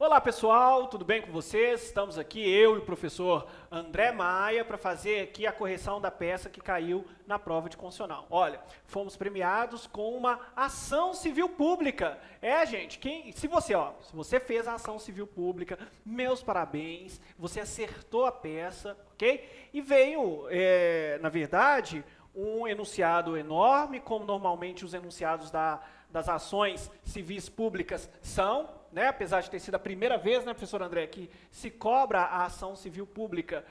Olá pessoal, tudo bem com vocês? Estamos aqui, eu e o professor André Maia, para fazer aqui a correção da peça que caiu na prova de constitucional. Olha, fomos premiados com uma ação civil pública. Gente, se você fez a ação civil pública, meus parabéns, você acertou a peça, ok? E veio, na verdade, um enunciado enorme, como normalmente os enunciados das ações civis públicas são, né? Apesar de ter sido a primeira vez, né, professor André, que se cobra a ação civil pública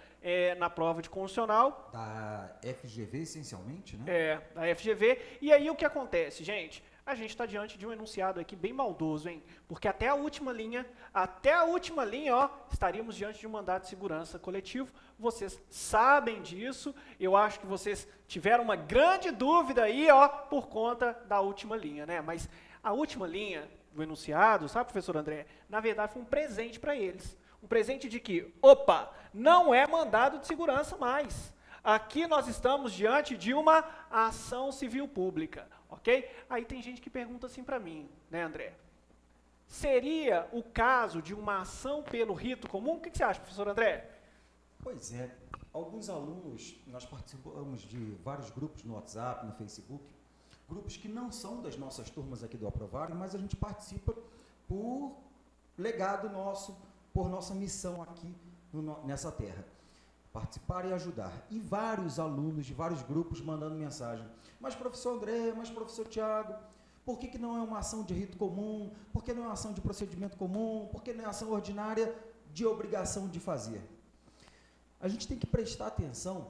na prova de constitucional. Da FGV, essencialmente, né? Da FGV. E aí o que acontece, gente? A gente está diante de um enunciado aqui bem maldoso, hein? Porque até a última linha, estaríamos diante de um mandado de segurança coletivo. Vocês sabem disso. Eu acho que vocês tiveram uma grande dúvida aí, por conta da última linha, né? Mas a última linha do enunciado, sabe, professor André? Na verdade, foi um presente para eles. Um presente de que, não é mandado de segurança mais. Aqui nós estamos diante de uma ação civil pública, ok? Aí tem gente que pergunta assim para mim, né, André? Seria o caso de uma ação pelo rito comum? O que você acha, professor André? Pois é. Alguns alunos, nós participamos de vários grupos no WhatsApp, no Facebook, grupos que não são das nossas turmas aqui do Aprovarem, mas a gente participa por legado nosso, por nossa missão aqui nessa terra. Participar e ajudar. E vários alunos de vários grupos mandando mensagem. Mas professor André, mas professor Tiago, por que não é uma ação de rito comum? Por que não é uma ação de procedimento comum? Por que não é ação ordinária de obrigação de fazer? A gente tem que prestar atenção,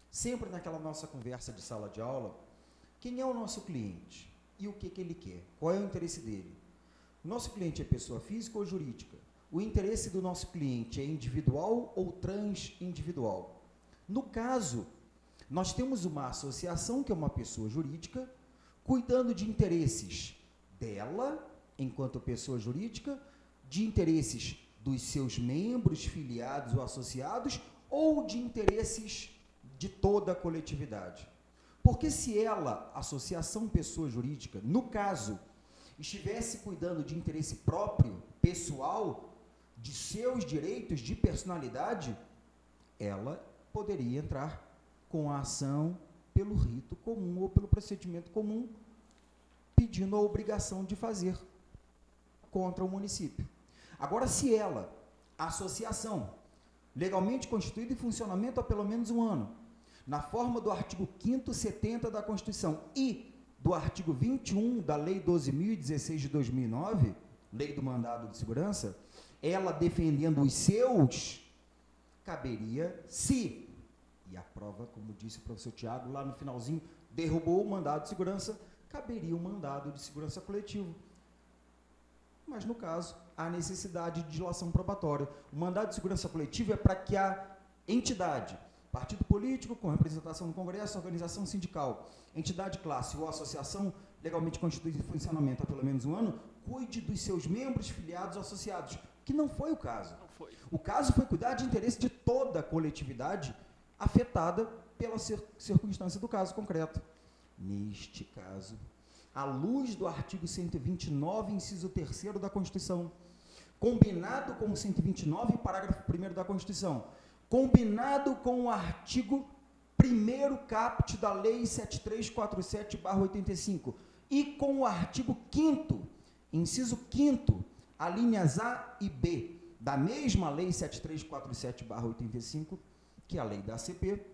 sempre naquela nossa conversa de sala de aula, quem é o nosso cliente e o que ele quer, qual é o interesse dele. O nosso cliente é pessoa física ou jurídica? O interesse do nosso cliente é individual ou transindividual? No caso, nós temos uma associação, que é uma pessoa jurídica, cuidando de interesses dela, enquanto pessoa jurídica, de interesses dos seus membros, filiados ou associados, ou de interesses de toda a coletividade. Porque se ela, associação pessoa jurídica, no caso, estivesse cuidando de interesse próprio, pessoal, de seus direitos de personalidade, ela poderia entrar com a ação pelo rito comum ou pelo procedimento comum, pedindo a obrigação de fazer contra o município. Agora, se ela, associação, legalmente constituída em funcionamento há pelo menos um ano, na forma do artigo 5º, 70 da Constituição e do artigo 21 da Lei 12.016 de 2009, Lei do Mandado de Segurança, ela defendendo os seus, caberia, se, e a prova, como disse o professor Tiago, lá no finalzinho, derrubou o mandado de segurança, caberia o mandado de segurança coletivo. Mas, no caso, há necessidade de dilação probatória. O mandado de segurança coletivo é para que a entidade, partido político com representação no Congresso, organização sindical, entidade classe ou associação legalmente constituída em funcionamento há pelo menos um ano, cuide dos seus membros, filiados ou associados, que não foi o caso. Não foi. O caso foi cuidar de interesse de toda a coletividade afetada pela circunstância do caso concreto. Neste caso, à luz do artigo 129, inciso 3º da Constituição, combinado com o 129, parágrafo 1º da Constituição, combinado com o artigo 1º caput da Lei 7347/85 e com o artigo 5º, inciso 5º, alíneas A e B, da mesma Lei 7347/85, que é a lei da ACP,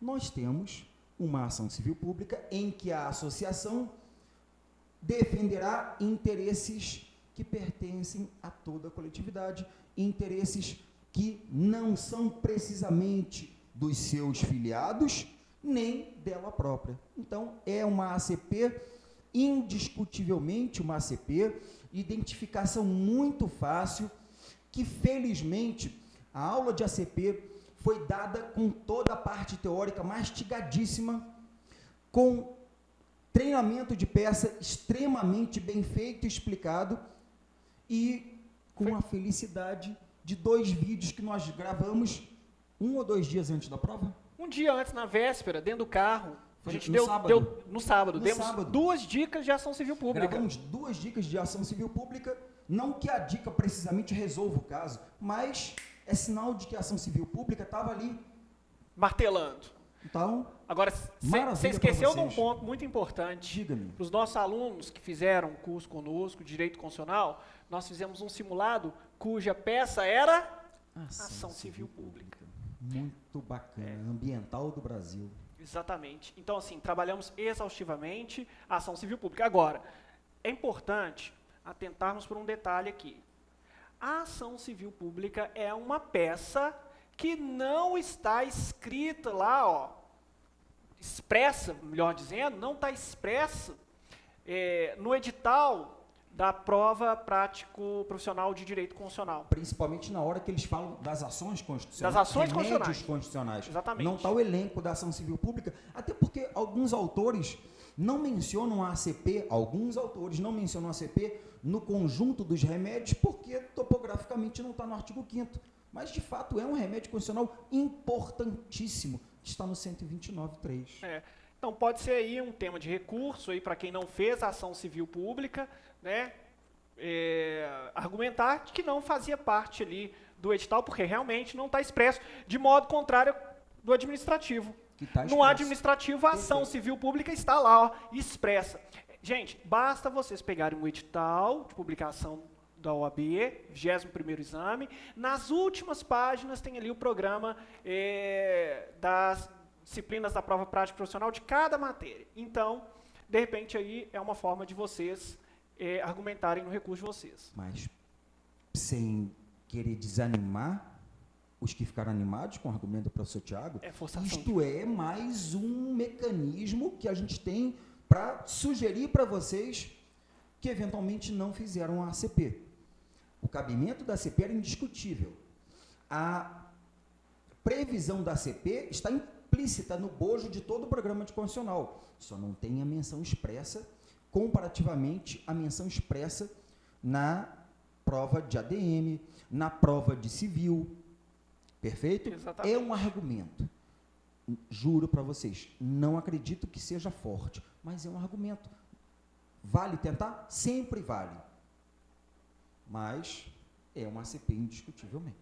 nós temos uma ação civil pública em que a associação defenderá interesses que pertencem a toda a coletividade, interesses que não são precisamente dos seus filiados, nem dela própria. Então, é uma ACP, indiscutivelmente uma ACP, identificação muito fácil, que felizmente a aula de ACP foi dada com toda a parte teórica mastigadíssima, com treinamento de peça extremamente bem feito e explicado, e com a felicidade de 2 vídeos que nós gravamos 1 ou 2 dias antes da prova? Um dia antes, na véspera, dentro do carro, a gente no sábado. demos 2 dicas de ação civil pública. Gravamos 2 dicas de ação civil pública Não que a dica precisamente resolva o caso, mas é sinal de que a ação civil pública estava ali. Martelando. Então, agora, você esqueceu de um ponto muito importante. Diga-me. Para os nossos alunos que fizeram um curso conosco, Direito Constitucional, nós fizemos um simulado cuja peça era Ação Civil Pública. Muito bacana, ambiental do Brasil. Exatamente. Então, assim, trabalhamos exaustivamente a ação civil pública. Agora, é importante atentarmos por um detalhe aqui. A ação civil pública é uma peça que não está escrita lá, ó, expressa, melhor dizendo, não está expressa no edital da prova prático-profissional de direito constitucional. Principalmente na hora que eles falam das ações constitucionais. Das ações constitucionais. Exatamente. Não está o elenco da ação civil pública, até porque alguns autores não mencionam a ACP, no conjunto dos remédios, porque topograficamente não está no artigo 5º. Mas, de fato, é um remédio constitucional importantíssimo, que está no 129.3. Então, pode ser aí um tema de recurso aí para quem não fez a ação civil pública, né, argumentar que não fazia parte ali do edital, porque realmente não está expresso, de modo contrário do administrativo. No administrativo, a ação civil pública está lá, ó, expressa. Gente, basta vocês pegarem um edital de publicação da OAB, 21º exame, nas últimas páginas tem ali o programa das disciplinas da prova prática profissional de cada matéria. Então, de repente, aí é uma forma de vocês argumentarem no recurso de vocês. Mas, sem querer desanimar os que ficaram animados com o argumento do professor Tiago, isto é mais um mecanismo que a gente tem para sugerir para vocês que eventualmente não fizeram a ACP. O cabimento da ACP era indiscutível. A previsão da ACP está implícita no bojo de todo o programa de constitucional. Só não tem a menção expressa, comparativamente à menção expressa na prova de ADM, na prova de civil. Perfeito? Exatamente. É um argumento. Juro para vocês, não acredito que seja forte, mas é um argumento. Vale tentar? Sempre vale. Mas é uma ACP indiscutivelmente.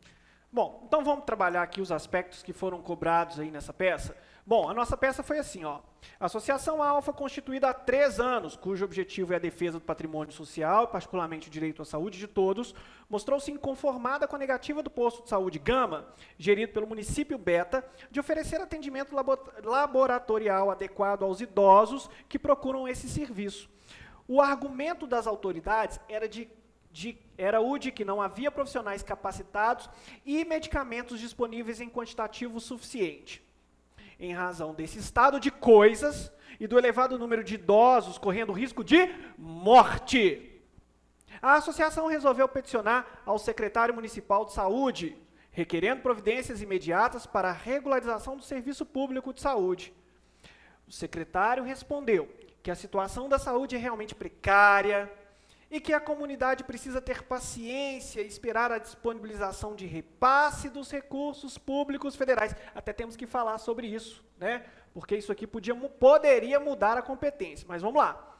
Bom, então vamos trabalhar aqui os aspectos que foram cobrados aí nessa peça. Bom, a nossa peça foi assim, ó. Associação Alfa, constituída há 3 anos, cujo objetivo é a defesa do patrimônio social, particularmente o direito à saúde de todos, mostrou-se inconformada com a negativa do posto de saúde Gama, gerido pelo município Beta, de oferecer atendimento laboratorial adequado aos idosos que procuram esse serviço. O argumento das autoridades era o de que não havia profissionais capacitados e medicamentos disponíveis em quantitativo suficiente. Em razão desse estado de coisas e do elevado número de idosos correndo risco de morte, a associação resolveu peticionar ao secretário municipal de saúde, requerendo providências imediatas para a regularização do serviço público de saúde. O secretário respondeu que a situação da saúde é realmente precária e que a comunidade precisa ter paciência e esperar a disponibilização de repasse dos recursos públicos federais. Até temos que falar sobre isso, né? Porque isso aqui poderia mudar a competência. Mas vamos lá.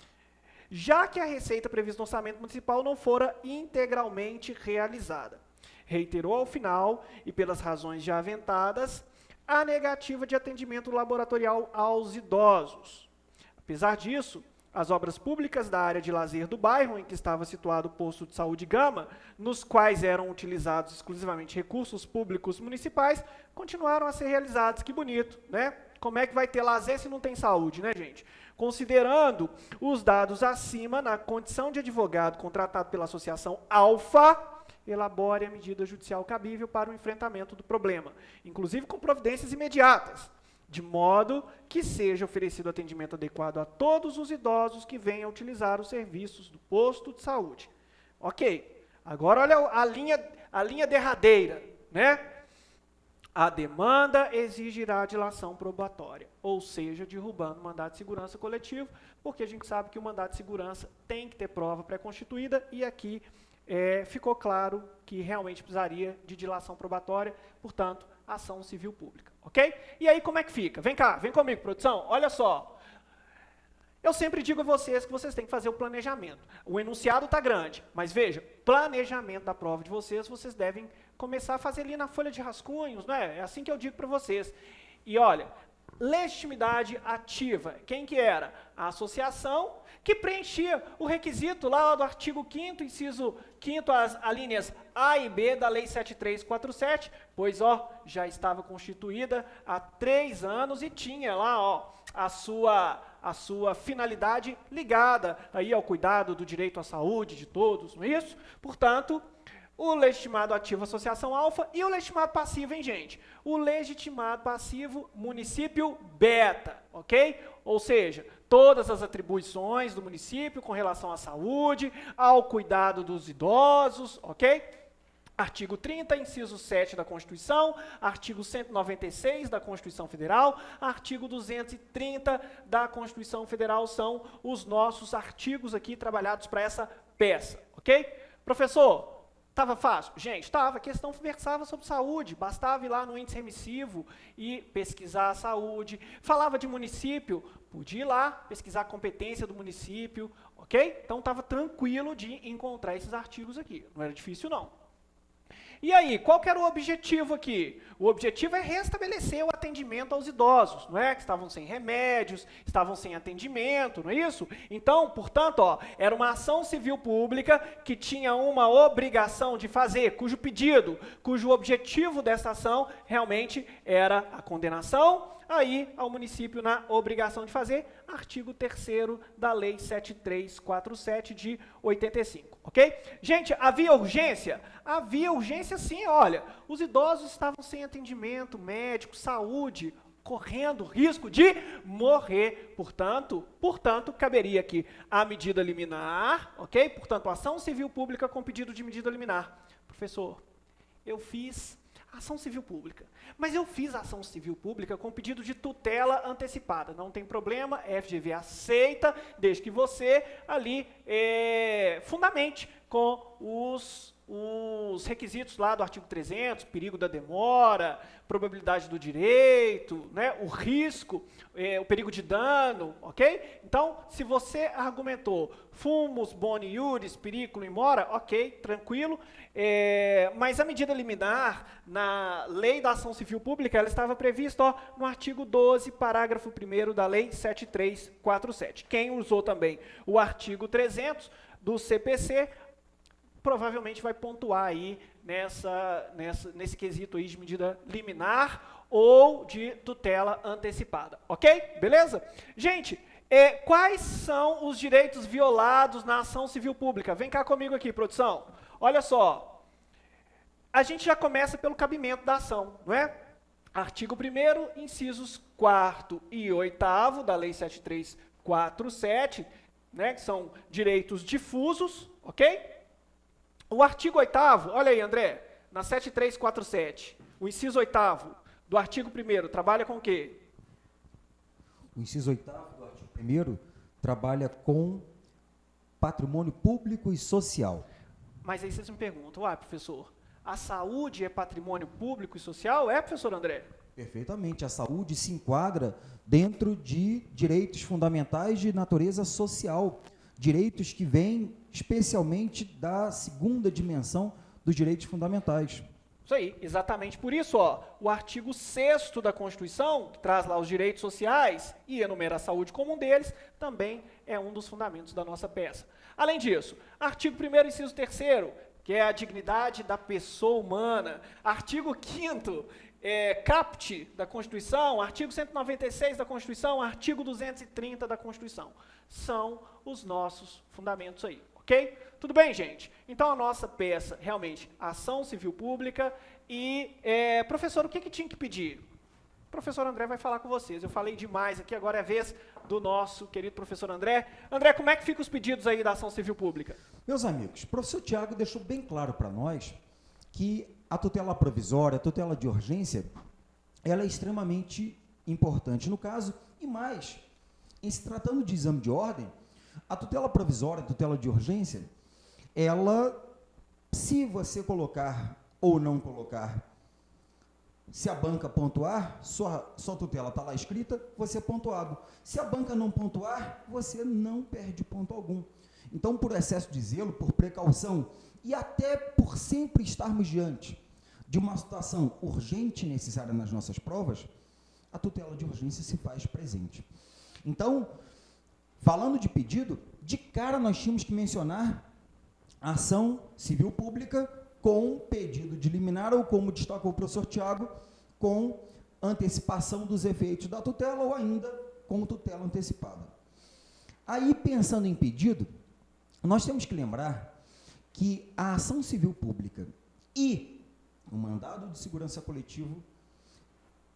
Já que a receita prevista no orçamento municipal não fora integralmente realizada, reiterou ao final, e pelas razões já aventadas, a negativa de atendimento laboratorial aos idosos. Apesar disso, as obras públicas da área de lazer do bairro em que estava situado o posto de saúde Gama, nos quais eram utilizados exclusivamente recursos públicos municipais, continuaram a ser realizadas. Que bonito, né? Como é que vai ter lazer se não tem saúde, né, gente? Considerando os dados acima, na condição de advogado contratado pela Associação Alfa, elabore a medida judicial cabível para o enfrentamento do problema, inclusive com providências imediatas, de modo que seja oferecido atendimento adequado a todos os idosos que venham utilizar os serviços do posto de saúde. Ok, agora olha a linha derradeira, né? A demanda exigirá dilação probatória, ou seja, derrubando o mandado de segurança coletivo, porque a gente sabe que o mandado de segurança tem que ter prova pré-constituída, e aqui ficou claro que realmente precisaria de dilação probatória, portanto, ação civil pública, ok? E aí como é que fica? Vem cá, vem comigo, produção, olha só. Eu sempre digo a vocês que vocês têm que fazer o planejamento. O enunciado está grande, mas veja, planejamento da prova de vocês devem começar a fazer ali na folha de rascunhos, né? É assim que eu digo para vocês. E olha, legitimidade ativa, quem que era? A associação que preenchia o requisito lá do artigo 5º, inciso 5º, as alíneas A e B da Lei 7347, pois, ó, já estava constituída há 3 anos e tinha lá, ó, a sua finalidade ligada aí ao cuidado do direito à saúde de todos, não é isso? Portanto, o legitimado ativo associação alfa e o legitimado passivo, hein, gente? O legitimado passivo município beta, ok? Ou seja, todas as atribuições do município com relação à saúde, ao cuidado dos idosos, ok? Artigo 30, inciso 7 da Constituição, artigo 196 da Constituição Federal, artigo 230 da Constituição Federal são os nossos artigos aqui trabalhados para essa peça, ok? Professor, estava fácil? Gente, estava. A questão versava sobre saúde, bastava ir lá no índice remissivo e pesquisar a saúde. Falava de município, podia ir lá pesquisar a competência do município, ok? Então estava tranquilo de encontrar esses artigos aqui, não era difícil não. E aí, qual que era o objetivo aqui? O objetivo é restabelecer o atendimento aos idosos, não é? Que estavam sem remédios, estavam sem atendimento, não é isso? Então, portanto, ó, era uma ação civil pública que tinha uma obrigação de fazer, cujo objetivo dessa ação realmente era a condenação, aí ao município na obrigação de fazer, artigo 3º da Lei 7347 de 85, ok? Gente, havia urgência? Havia urgência sim, olha, os idosos estavam sem atendimento médico, saúde, correndo risco de morrer, portanto, caberia aqui a medida liminar, ok? Portanto, ação civil pública com pedido de medida liminar. Professor, eu fiz ação civil pública, mas eu fiz ação civil pública com pedido de tutela antecipada, não tem problema, a FGV aceita, desde que você ali fundamente com os requisitos lá do artigo 300, perigo da demora, probabilidade do direito, né, o risco, o perigo de dano, ok? Então, se você argumentou fumus, boni iuris, periculum in mora, ok, tranquilo, mas a medida liminar na Lei da Ação Civil Pública, ela estava prevista ó, no artigo 12, parágrafo 1º da Lei 7347. Quem usou também o artigo 300 do CPC, provavelmente vai pontuar aí nesse quesito aí de medida liminar ou de tutela antecipada, ok? Beleza? Gente, quais são os direitos violados na ação civil pública? Vem cá comigo aqui, produção. Olha só, a gente já começa pelo cabimento da ação, não é? Artigo 1º, incisos 4º e 8º da Lei 7347, né, que são direitos difusos, ok? O artigo 8º, olha aí, André, na 7347, o inciso 8º do artigo 1º, trabalha com o quê? O inciso 8º do artigo 1º trabalha com patrimônio público e social. Mas aí vocês me perguntam, professor, a saúde é patrimônio público e social? É, professor André? Perfeitamente, a saúde se enquadra dentro de direitos fundamentais de natureza social, direitos que vêm especialmente da segunda dimensão dos direitos fundamentais. Isso aí, exatamente por isso, ó, o artigo 6º da Constituição, que traz lá os direitos sociais e enumera a saúde como um deles, também é um dos fundamentos da nossa peça. Além disso, artigo 1º, inciso 3º, que é a dignidade da pessoa humana, artigo 5º, caput da Constituição, artigo 196 da Constituição, artigo 230 da Constituição. São os nossos fundamentos aí, ok? Tudo bem, gente? Então, a nossa peça, realmente, ação civil pública e, professor, o que tinha que pedir? O professor André vai falar com vocês. Eu falei demais aqui, agora é a vez do nosso querido professor André. André, como é que ficam os pedidos aí da ação civil pública? Meus amigos, o professor Tiago deixou bem claro para nós que a tutela provisória, a tutela de urgência, ela é extremamente importante no caso, e mais, em se tratando de exame de ordem, a tutela provisória, a tutela de urgência, ela, se você colocar ou não colocar Se a banca pontuar, sua tutela está lá escrita, você é pontuado. Se a banca não pontuar, você não perde ponto algum. Então, por excesso de zelo, por precaução e até por sempre estarmos diante de uma situação urgente e necessária nas nossas provas, a tutela de urgência se faz presente. Então, falando de pedido, de cara nós tínhamos que mencionar a ação civil pública com pedido de liminar, ou como destacou o professor Tiago, com antecipação dos efeitos da tutela, ou ainda com tutela antecipada. Aí, pensando em pedido, nós temos que lembrar que a ação civil pública e o mandado de segurança coletivo,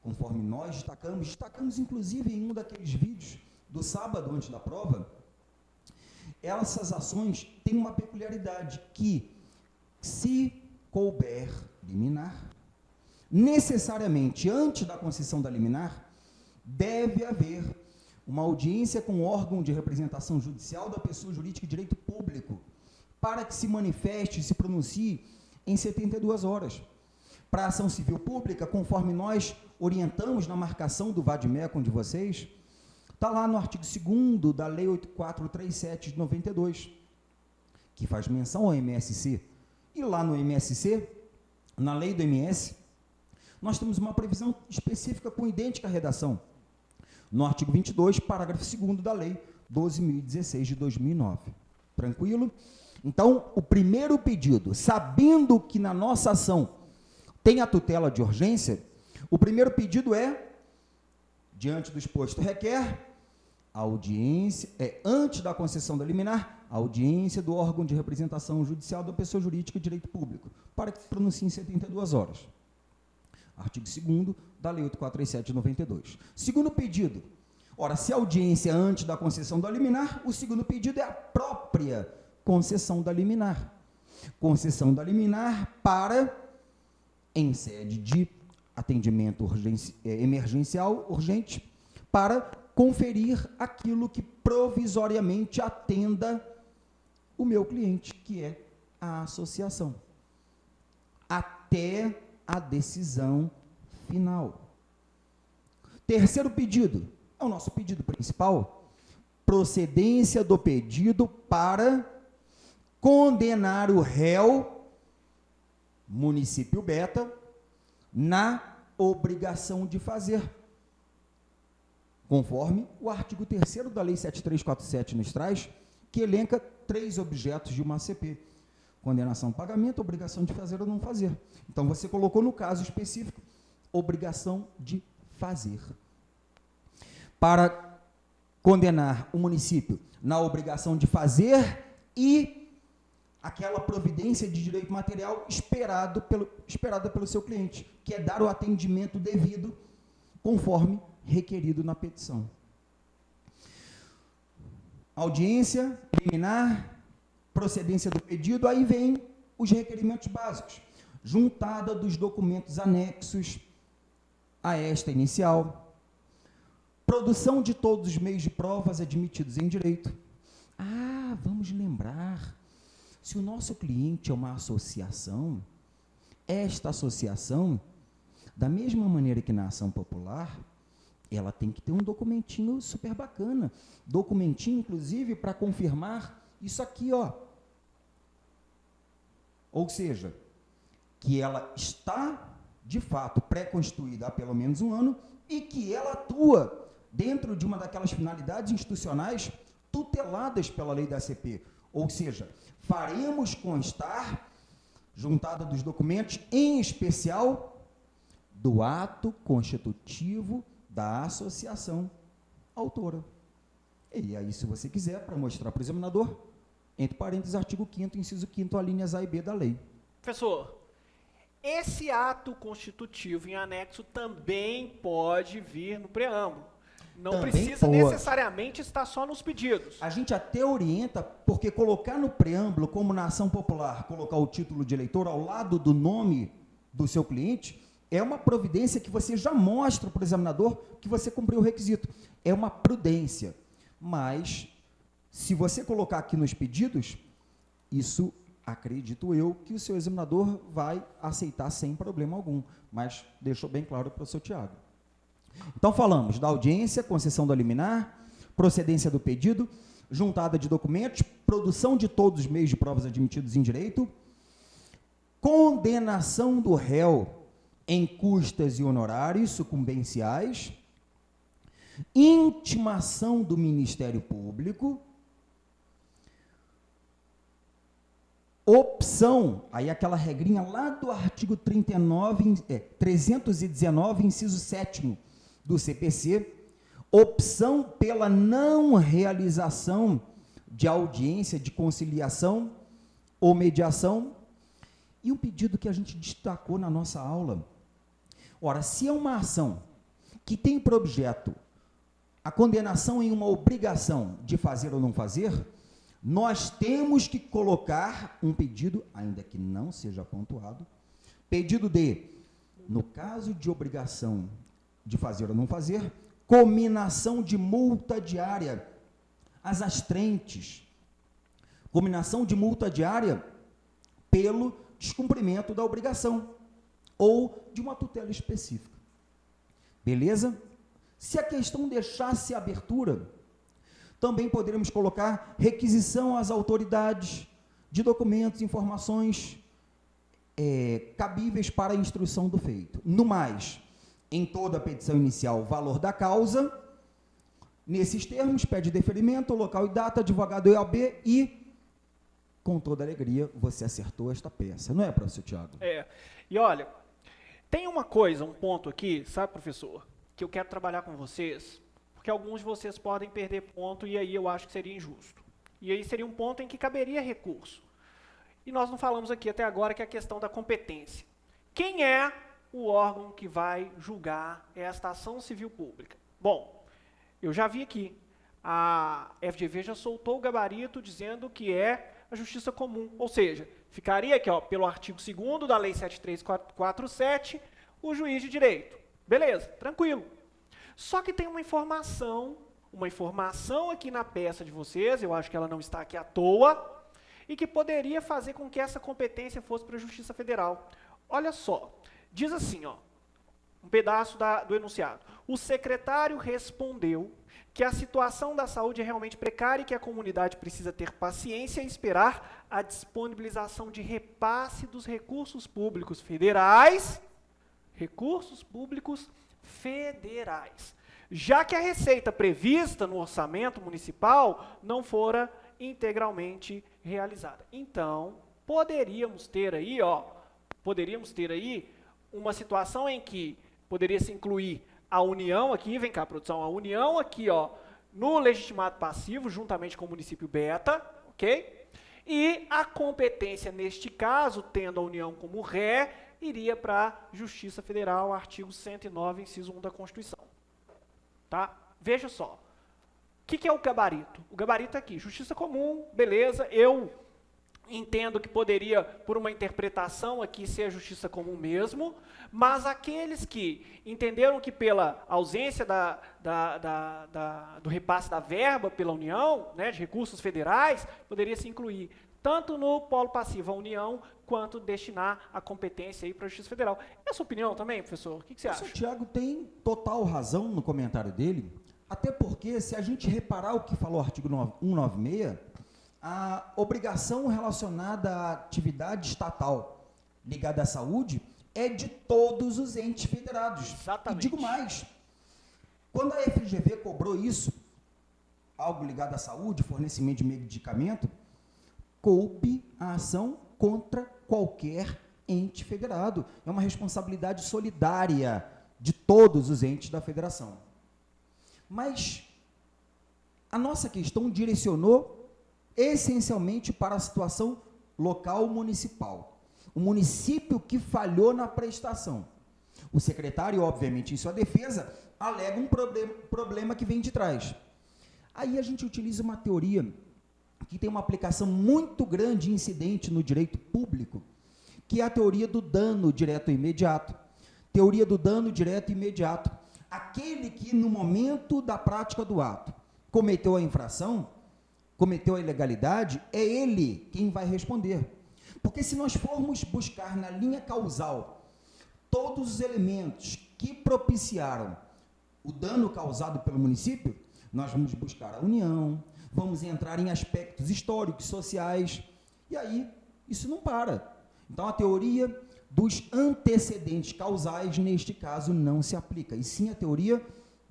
conforme nós destacamos inclusive em um daqueles vídeos do sábado antes da prova, essas ações têm uma peculiaridade que, se couber liminar, necessariamente, antes da concessão da liminar, deve haver uma audiência com o órgão de representação judicial da pessoa jurídica de direito público, para que se manifeste e se pronuncie em 72 horas. Para a ação civil pública, conforme nós orientamos na marcação do VADMECOM de vocês, está lá no artigo 2º da Lei 8437 de 92, que faz menção ao MSC. E lá no MSC, na lei do MS, nós temos uma previsão específica com idêntica redação, no artigo 22, parágrafo 2º da Lei 12.016 de 2009. Tranquilo? Então, o primeiro pedido, sabendo que na nossa ação tem a tutela de urgência, o primeiro pedido é, diante do exposto, requer a audiência, antes da concessão da liminar, a audiência do órgão de representação judicial da pessoa jurídica de direito público, para que se pronuncie em 72 horas. Artigo 2º da Lei 8437 de 92. Segundo pedido. Ora, se a audiência é antes da concessão da liminar, o segundo pedido é a própria concessão da liminar. Concessão da liminar para, em sede de atendimento emergencial urgente, para conferir aquilo que provisoriamente atenda o meu cliente, que é a associação, até a decisão final. Terceiro pedido, é o nosso pedido principal, procedência do pedido para condenar o réu, município beta, na obrigação de fazer, conforme o artigo 3º da Lei 7347 nos traz, que elenca 3 objetos de uma ACP: condenação, pagamento, obrigação de fazer ou não fazer. Então, você colocou no caso específico, obrigação de fazer. Para condenar o município na obrigação de fazer e aquela providência de direito material esperada pelo seu cliente, que é dar o atendimento devido conforme requerido na petição. Audiência, liminar, procedência do pedido, aí vem os requerimentos básicos, juntada dos documentos anexos a esta inicial, produção de todos os meios de provas admitidos em direito. Ah, vamos lembrar, se o nosso cliente é uma associação, esta associação, da mesma maneira que na ação popular, ela tem que ter um documentinho super bacana, documentinho, inclusive, para confirmar isso aqui, ó. Ou seja, que ela está, de fato, pré-constituída há pelo menos um ano e que ela atua dentro de uma daquelas finalidades institucionais tuteladas pela lei da ACP. Ou seja, faremos constar, juntada dos documentos, em especial, do ato constitutivo da associação autora. E aí, se você quiser, para mostrar para o examinador, entre parênteses, artigo 5º, inciso 5º, alíneas A e B da lei. Professor, esse ato constitutivo em anexo também pode vir no preâmbulo. Não Também precisa pode. necessariamente estar só nos pedidos. A gente até orienta, porque colocar no preâmbulo, como na ação popular, colocar o título de eleitor ao lado do nome do seu cliente, é uma providência que você já mostra para o examinador que você cumpriu o requisito. É uma prudência. Mas, se você colocar aqui nos pedidos, isso acredito eu que o seu examinador vai aceitar sem problema algum, mas deixou bem claro para o seu Tiago. Então, falamos da audiência, concessão da liminar, procedência do pedido, juntada de documentos, produção de todos os meios de provas admitidos em direito, condenação do réu em custas e honorários sucumbenciais, intimação do Ministério Público, opção, aí aquela regrinha lá do artigo 319, inciso 7º do CPC, opção pela não realização de audiência de conciliação ou mediação, e um pedido que a gente destacou na nossa aula. Ora, se é uma ação que tem por objeto a condenação em uma obrigação de fazer ou não fazer, nós temos que colocar um pedido, ainda que não seja pontuado, pedido de, no caso de obrigação de fazer ou não fazer, cominação de multa diária às astrentes, cominação de multa diária pelo descumprimento da obrigação ou de uma tutela específica. Beleza? Se a questão deixasse abertura, também poderíamos colocar requisição às autoridades de documentos, informações cabíveis para a instrução do feito. No mais, em toda a petição inicial, valor da causa, nesses termos, pede deferimento, local e data, advogado EOB e, com toda alegria, você acertou esta peça. Não é, professor Tiago? E olha, tem uma coisa, um ponto aqui, sabe, professor, que eu quero trabalhar com vocês, porque alguns de vocês podem perder ponto e aí eu acho que seria injusto. E aí seria um ponto em que caberia recurso. E nós não falamos aqui até agora que é a questão da competência. Quem é o órgão que vai julgar esta ação civil pública? Bom, eu já vi aqui, a FGV já soltou o gabarito dizendo que é a Justiça Comum, ou seja, ficaria aqui, ó, pelo artigo 2º da Lei 7347, o juiz de direito. Beleza, tranquilo. Só que tem uma informação aqui na peça de vocês, eu acho que ela não está aqui à toa, e que poderia fazer com que essa competência fosse para a Justiça Federal. Olha só, diz assim, ó, um pedaço do enunciado. O secretário respondeu que a situação da saúde é realmente precária e que a comunidade precisa ter paciência e esperar a disponibilização de repasse dos recursos públicos federais, já que a receita prevista no orçamento municipal não fora integralmente realizada. Então, poderíamos ter aí uma situação em que poderia se incluir a União aqui, vem cá, produção, a União aqui, ó, no legitimado passivo, juntamente com o município beta, ok? E a competência, neste caso, tendo a União como ré, iria para a Justiça Federal, artigo 109, inciso 1 da Constituição. Tá? Veja só. O que é o gabarito? O gabarito é aqui, Justiça Comum, beleza, eu entendo que poderia, por uma interpretação aqui, ser a Justiça Comum mesmo, mas aqueles que entenderam que pela ausência do repasse da verba pela União, né, de recursos federais, poderia se incluir tanto no polo passivo a União, quanto destinar a competência para a Justiça Federal. É a sua opinião também, professor? O que você acha? O Tiago tem total razão no comentário dele, até porque, se a gente reparar o que falou o artigo 196, a obrigação relacionada à atividade estatal ligada à saúde é de todos os entes federados. Exatamente. E digo mais, quando a FGV cobrou isso, algo ligado à saúde, fornecimento de medicamento, coube a ação contra qualquer ente federado. É uma responsabilidade solidária de todos os entes da federação. Mas a nossa questão direcionou essencialmente para a situação local municipal. O município que falhou na prestação. O secretário, obviamente, em sua defesa, alega um problema que vem de trás. Aí a gente utiliza uma teoria que tem uma aplicação muito grande e incidente no direito público, que é a teoria do dano direto e imediato. Teoria do dano direto e imediato. Aquele que, no momento da prática do ato, cometeu a infração, cometeu a ilegalidade, é ele quem vai responder. Porque se nós formos buscar na linha causal todos os elementos que propiciaram o dano causado pelo município, nós vamos buscar a união, vamos entrar em aspectos históricos, sociais, e aí isso não para. Então, a teoria dos antecedentes causais, neste caso, não se aplica, e sim a teoria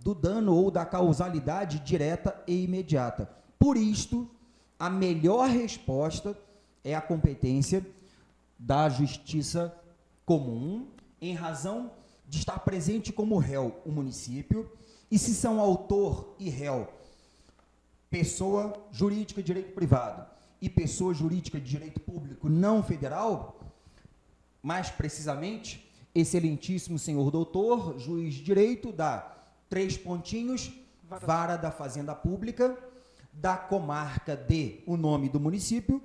do dano ou da causalidade direta e imediata. Por isto, a melhor resposta é a competência da justiça comum, em razão de estar presente como réu o município, e se são autor e réu, pessoa jurídica de direito privado e pessoa jurídica de direito público não federal, mais precisamente, excelentíssimo senhor doutor, juiz de direito, dá 3 pontinhos, vara da Fazenda Pública, da comarca de o nome do município,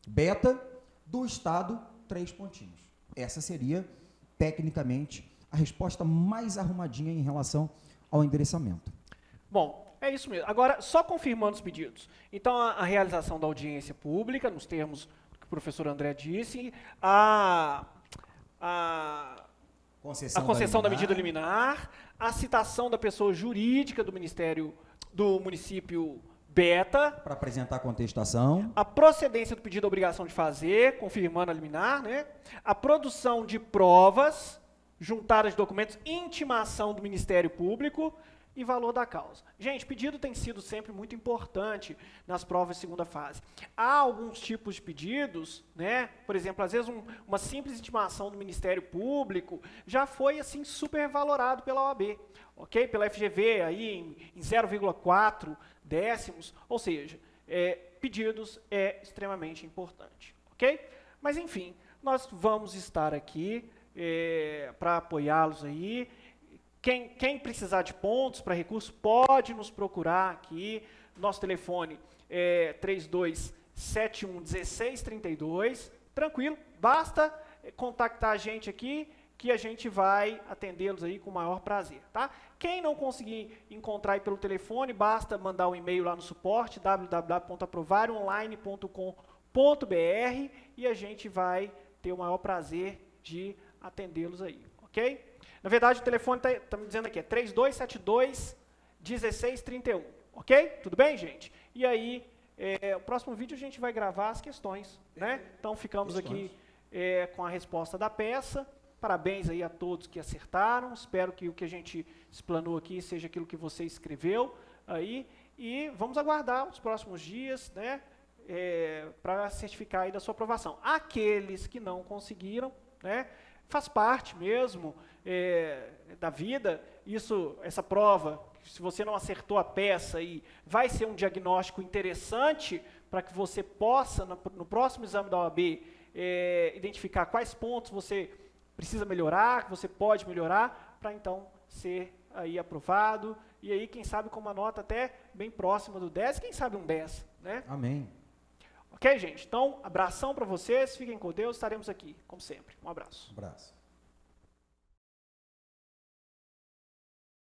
beta, do estado, 3 pontinhos. Essa seria, tecnicamente, a resposta mais arrumadinha em relação ao endereçamento. Bom, é isso mesmo. Agora, só confirmando os pedidos. Então, a realização da audiência pública, nos termos que o professor André disse, a concessão da medida liminar, a citação da pessoa jurídica do município beta, para apresentar a contestação, a procedência do pedido da obrigação de fazer, confirmando a liminar, né? A produção de provas, juntadas de documentos, intimação do Ministério Público e valor da causa. Gente, pedido tem sido sempre muito importante nas provas de segunda fase. Há alguns tipos de pedidos, né? Por exemplo, às vezes uma simples intimação do Ministério Público já foi assim super valorado pela OAB, ok? Pela FGV aí em 0,4 décimos, ou seja, pedidos é extremamente importante, ok? Mas enfim, nós vamos estar aqui para apoiá-los aí. Quem precisar de pontos para recurso, pode nos procurar aqui. Nosso telefone é 32711632. Tranquilo, basta contactar a gente aqui, que a gente vai atendê-los aí com o maior prazer, tá? Quem não conseguir encontrar aí pelo telefone, basta mandar um e-mail lá no suporte, www.aprovarionline.com.br, e a gente vai ter o maior prazer de atendê-los aí, ok? Na verdade, o telefone está me dizendo aqui, é 3272-1631, ok? Tudo bem, gente? E aí, o próximo vídeo a gente vai gravar as questões, né? Então, ficamos aqui com a resposta da peça. Parabéns aí a todos que acertaram. Espero que o que a gente explanou aqui seja aquilo que você escreveu aí. E vamos aguardar os próximos dias, né? Para certificar aí da sua aprovação. Aqueles que não conseguiram, né? Faz parte mesmo da vida, essa prova, se você não acertou a peça, aí, vai ser um diagnóstico interessante para que você possa, no próximo exame da OAB, identificar quais pontos você precisa melhorar, que você pode melhorar, para então ser aí aprovado, e aí quem sabe com uma nota até bem próxima do 10, quem sabe um 10, né? Amém. Ok, gente? Então, abração para vocês, fiquem com Deus, estaremos aqui, como sempre. Um abraço. Um abraço.